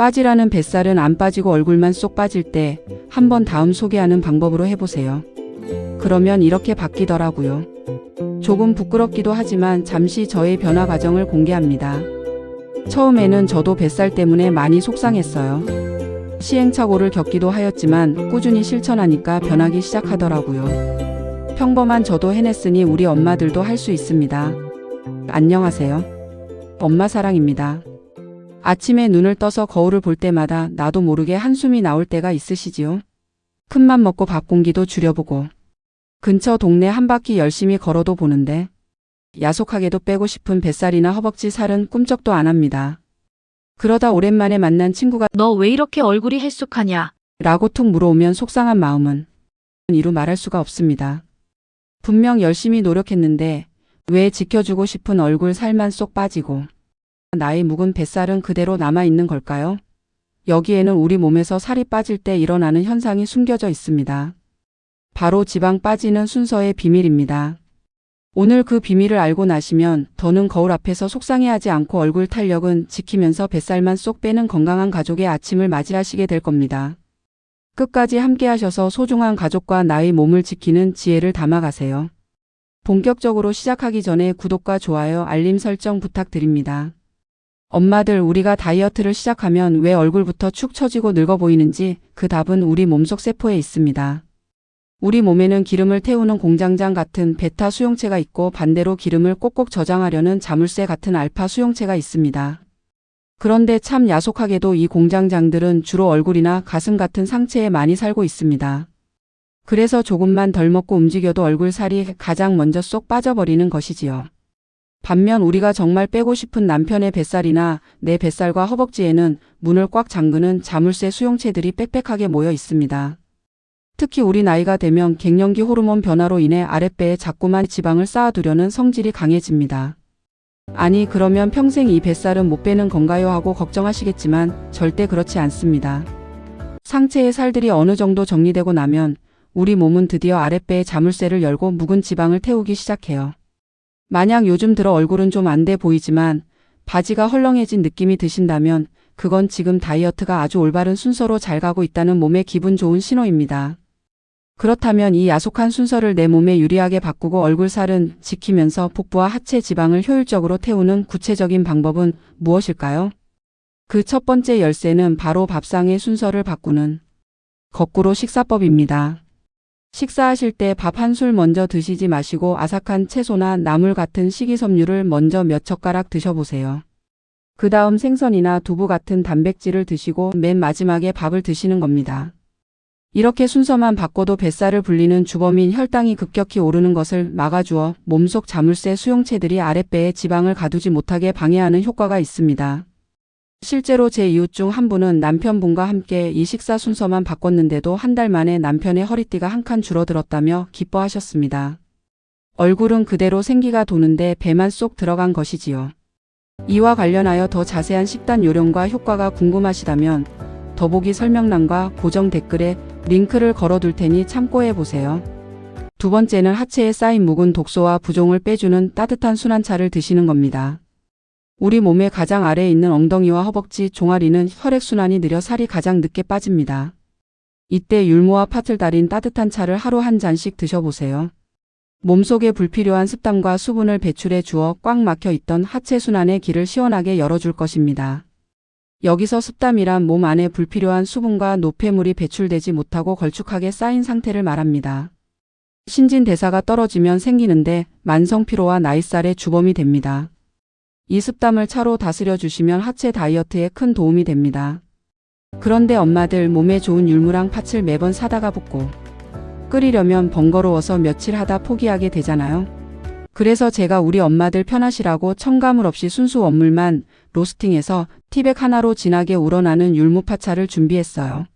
빠지라는 뱃살은 안 빠지고 얼굴만 쏙 빠질 때 한번 다음 소개하는 방법으로 해보세요. 그러면 이렇게 바뀌더라고요. 조금 부끄럽기도 하지만 잠시 저의 변화 과정을 공개합니다. 처음에는 저도 뱃살 때문에 많이 속상했어요. 시행착오를 겪기도 하였지만 꾸준히 실천하니까 변하기 시작하더라고요. 평범한 저도 해냈으니 우리 엄마들도 할 수 있습니다. 안녕하세요. 엄마 사랑입니다. 아침에 눈을 떠서 거울을 볼 때마다 나도 모르게 한숨이 나올 때가 있으시지요? 큰맘 먹고 밥 공기도 줄여보고 근처 동네 한 바퀴 열심히 걸어도 보는데 야속하게도 빼고 싶은 뱃살이나 허벅지 살은 꿈쩍도 안 합니다. 그러다 오랜만에 만난 친구가 너 왜 이렇게 얼굴이 헬쑥하냐? 라고 툭 물어오면 속상한 마음은 이루 말할 수가 없습니다. 분명 열심히 노력했는데 왜 지켜주고 싶은 얼굴 살만 쏙 빠지고 나의 묵은 뱃살은 그대로 남아있는 걸까요? 여기에는 우리 몸에서 살이 빠질 때 일어나는 현상이 숨겨져 있습니다. 바로 지방 빠지는 순서의 비밀입니다. 오늘 그 비밀을 알고 나시면 더는 거울 앞에서 속상해하지 않고 얼굴 탄력은 지키면서 뱃살만 쏙 빼는 건강한 가족의 아침을 맞이하시게 될 겁니다. 끝까지 함께 하셔서 소중한 가족과 나의 몸을 지키는 지혜를 담아가세요. 본격적으로 시작하기 전에 구독과 좋아요, 알림 설정 부탁드립니다. 엄마들, 우리가 다이어트를 시작하면 왜 얼굴부터 축 처지고 늙어 보이는지 그 답은 우리 몸속 세포에 있습니다. 우리 몸에는 기름을 태우는 공장장 같은 베타 수용체가 있고 반대로 기름을 꼭꼭 저장하려는 자물쇠 같은 알파 수용체가 있습니다. 그런데 참 야속하게도 이 공장장들은 주로 얼굴이나 가슴 같은 상체에 많이 살고 있습니다. 그래서 조금만 덜 먹고 움직여도 얼굴 살이 가장 먼저 쏙 빠져버리는 것이지요. 반면 우리가 정말 빼고 싶은 남편의 뱃살이나 내 뱃살과 허벅지에는 문을 꽉 잠그는 자물쇠 수용체들이 빽빽하게 모여 있습니다. 특히 우리 나이가 되면 갱년기 호르몬 변화로 인해 아랫배에 자꾸만 지방을 쌓아두려는 성질이 강해집니다. 아니, 그러면 평생 이 뱃살은 못 빼는 건가요 하고 걱정하시겠지만 절대 그렇지 않습니다. 상체의 살들이 어느 정도 정리되고 나면 우리 몸은 드디어 아랫배의 자물쇠를 열고 묵은 지방을 태우기 시작해요. 만약 요즘 들어 얼굴은 좀 안 돼 보이지만 바지가 헐렁해진 느낌이 드신다면 그건 지금 다이어트가 아주 올바른 순서로 잘 가고 있다는 몸의 기분 좋은 신호입니다. 그렇다면 이 야속한 순서를 내 몸에 유리하게 바꾸고 얼굴 살은 지키면서 복부와 하체 지방을 효율적으로 태우는 구체적인 방법은 무엇일까요? 그 첫 번째 열쇠는 바로 밥상의 순서를 바꾸는 거꾸로 식사법입니다. 식사하실 때 밥 한 술 먼저 드시지 마시고 아삭한 채소나 나물 같은 식이섬유를 먼저 몇 젓가락 드셔보세요. 그 다음 생선이나 두부 같은 단백질을 드시고 맨 마지막에 밥을 드시는 겁니다. 이렇게 순서만 바꿔도 뱃살을 불리는 주범인 혈당이 급격히 오르는 것을 막아주어 몸속 자물쇠 수용체들이 아랫배에 지방을 가두지 못하게 방해하는 효과가 있습니다. 실제로 제 이웃 중 한 분은 남편분과 함께 이 식사 순서만 바꿨는데도 한 달 만에 남편의 허리띠가 한 칸 줄어들었다며 기뻐하셨습니다. 얼굴은 그대로 생기가 도는데 배만 쏙 들어간 것이지요. 이와 관련하여 더 자세한 식단 요령과 효과가 궁금하시다면 더보기 설명란과 고정 댓글에 링크를 걸어둘 테니 참고해보세요. 두 번째는 하체에 쌓인 묵은 독소와 부종을 빼주는 따뜻한 순환차를 드시는 겁니다. 우리 몸의 가장 아래에 있는 엉덩이와 허벅지, 종아리는 혈액순환이 느려 살이 가장 늦게 빠집니다. 이때 율무와 팥을 달인 따뜻한 차를 하루 한 잔씩 드셔보세요. 몸속에 불필요한 습담과 수분을 배출해 주어 꽉 막혀 있던 하체 순환의 길을 시원하게 열어줄 것입니다. 여기서 습담이란 몸 안에 불필요한 수분과 노폐물이 배출되지 못하고 걸쭉하게 쌓인 상태를 말합니다. 신진대사가 떨어지면 생기는데 만성피로와 나이살의 주범이 됩니다. 이 습담을 차로 다스려 주시면 하체 다이어트에 큰 도움이 됩니다. 그런데 엄마들, 몸에 좋은 율무랑 팥을 매번 사다가 붓고 끓이려면 번거로워서 며칠 하다 포기하게 되잖아요. 그래서 제가 우리 엄마들 편하시라고 첨가물 없이 순수 원물만 로스팅해서 티백 하나로 진하게 우러나는 율무파차를 준비했어요.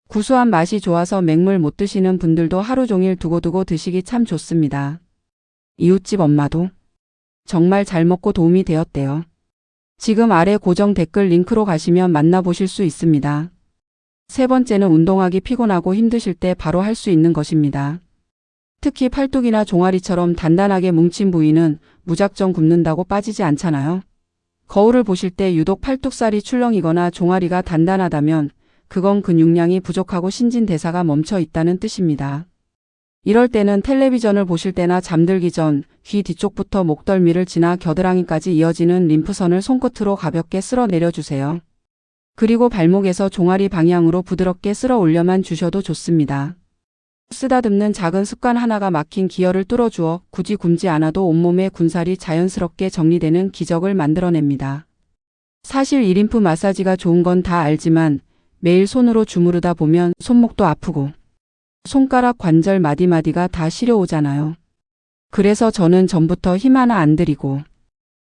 구수한 맛이 좋아서 맹물 못 드시는 분들도 하루 종일 두고두고 드시기 참 좋습니다. 이웃집 엄마도 정말 잘 먹고 도움이 되었대요. 지금 아래 고정 댓글 링크로 가시면 만나보실 수 있습니다. 세 번째는 운동하기 피곤하고 힘드실 때 바로 할 수 있는 것입니다. 특히 팔뚝이나 종아리처럼 단단하게 뭉친 부위는 무작정 굽는다고 빠지지 않잖아요. 거울을 보실 때 유독 팔뚝살이 출렁이거나 종아리가 단단하다면 그건 근육량이 부족하고 신진대사가 멈춰 있다는 뜻입니다. 이럴 때는 텔레비전을 보실 때나 잠들기 전 귀 뒤쪽부터 목덜미를 지나 겨드랑이까지 이어지는 림프선을 손끝으로 가볍게 쓸어 내려주세요. 그리고 발목에서 종아리 방향으로 부드럽게 쓸어 올려만 주셔도 좋습니다. 쓰다듬는 작은 습관 하나가 막힌 기혈을 뚫어주어 굳이 굶지 않아도 온몸의 군살이 자연스럽게 정리되는 기적을 만들어냅니다. 사실 이 림프 마사지가 좋은 건 다 알지만 매일 손으로 주무르다 보면 손목도 아프고 손가락 관절 마디마디가 다 시려오잖아요. 그래서 저는 전부터 힘 하나 안 들이고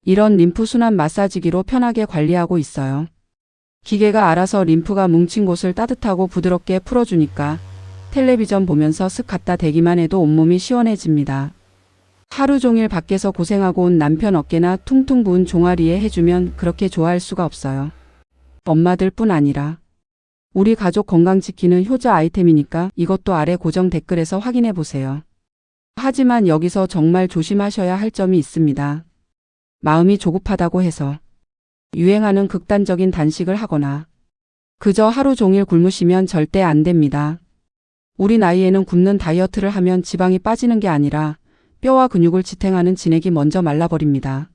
이런 림프 순환 마사지기로 편하게 관리하고 있어요. 기계가 알아서 림프가 뭉친 곳을 따뜻하고 부드럽게 풀어주니까 텔레비전 보면서 쓱 갖다 대기만 해도 온몸이 시원해집니다. 하루 종일 밖에서 고생하고 온 남편 어깨나 퉁퉁 부은 종아리에 해주면 그렇게 좋아할 수가 없어요. 엄마들 뿐 아니라 우리 가족 건강 지키는 효자 아이템이니까 이것도 아래 고정 댓글에서 확인해 보세요. 하지만 여기서 정말 조심하셔야 할 점이 있습니다. 마음이 조급하다고 해서 유행하는 극단적인 단식을 하거나 그저 하루 종일 굶으시면 절대 안 됩니다. 우리 나이에는 굶는 다이어트를 하면 지방이 빠지는 게 아니라 뼈와 근육을 지탱하는 진액이 먼저 말라버립니다.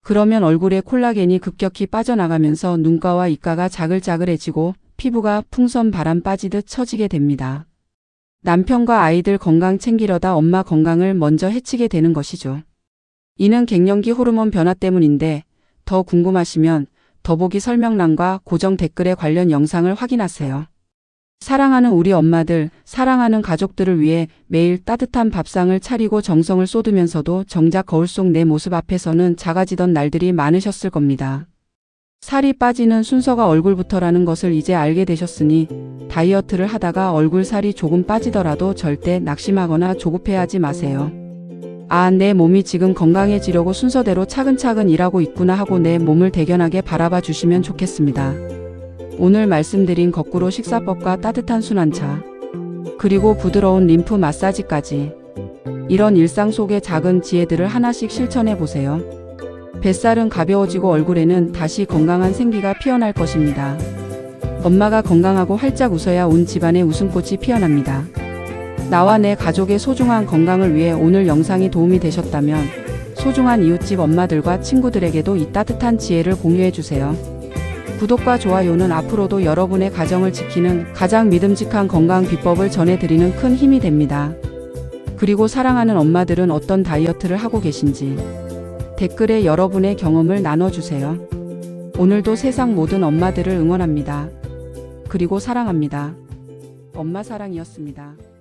그러면 얼굴에 콜라겐이 급격히 빠져나가면서 눈가와 입가가 자글자글해지고 피부가 풍선 바람 빠지듯 처지게 됩니다. 남편과 아이들 건강 챙기려다 엄마 건강을 먼저 해치게 되는 것이죠. 이는 갱년기 호르몬 변화 때문인데 더 궁금하시면 더보기 설명란과 고정 댓글에 관련 영상을 확인하세요. 사랑하는 우리 엄마들, 사랑하는 가족들을 위해 매일 따뜻한 밥상을 차리고 정성을 쏟으면서도 정작 거울 속 내 모습 앞에서는 작아지던 날들이 많으셨을 겁니다. 살이 빠지는 순서가 얼굴부터라는 것을 이제 알게 되셨으니 다이어트를 하다가 얼굴 살이 조금 빠지더라도 절대 낙심하거나 조급해하지 마세요. 아, 내 몸이 지금 건강해지려고 순서대로 차근차근 일하고 있구나 하고 내 몸을 대견하게 바라봐 주시면 좋겠습니다. 오늘 말씀드린 거꾸로 식사법과 따뜻한 순환차, 그리고 부드러운 림프 마사지까지 이런 일상 속의 작은 지혜들을 하나씩 실천해 보세요. 뱃살은 가벼워지고 얼굴에는 다시 건강한 생기가 피어날 것입니다. 엄마가 건강하고 활짝 웃어야 온 집안에 웃음꽃이 피어납니다. 나와 내 가족의 소중한 건강을 위해 오늘 영상이 도움이 되셨다면 소중한 이웃집 엄마들과 친구들에게도 이 따뜻한 지혜를 공유해 주세요. 구독과 좋아요는 앞으로도 여러분의 가정을 지키는 가장 믿음직한 건강 비법을 전해드리는 큰 힘이 됩니다. 그리고 사랑하는 엄마들은 어떤 다이어트를 하고 계신지 댓글에 여러분의 경험을 나눠주세요. 오늘도 세상 모든 엄마들을 응원합니다. 그리고 사랑합니다. 엄마 사랑이었습니다.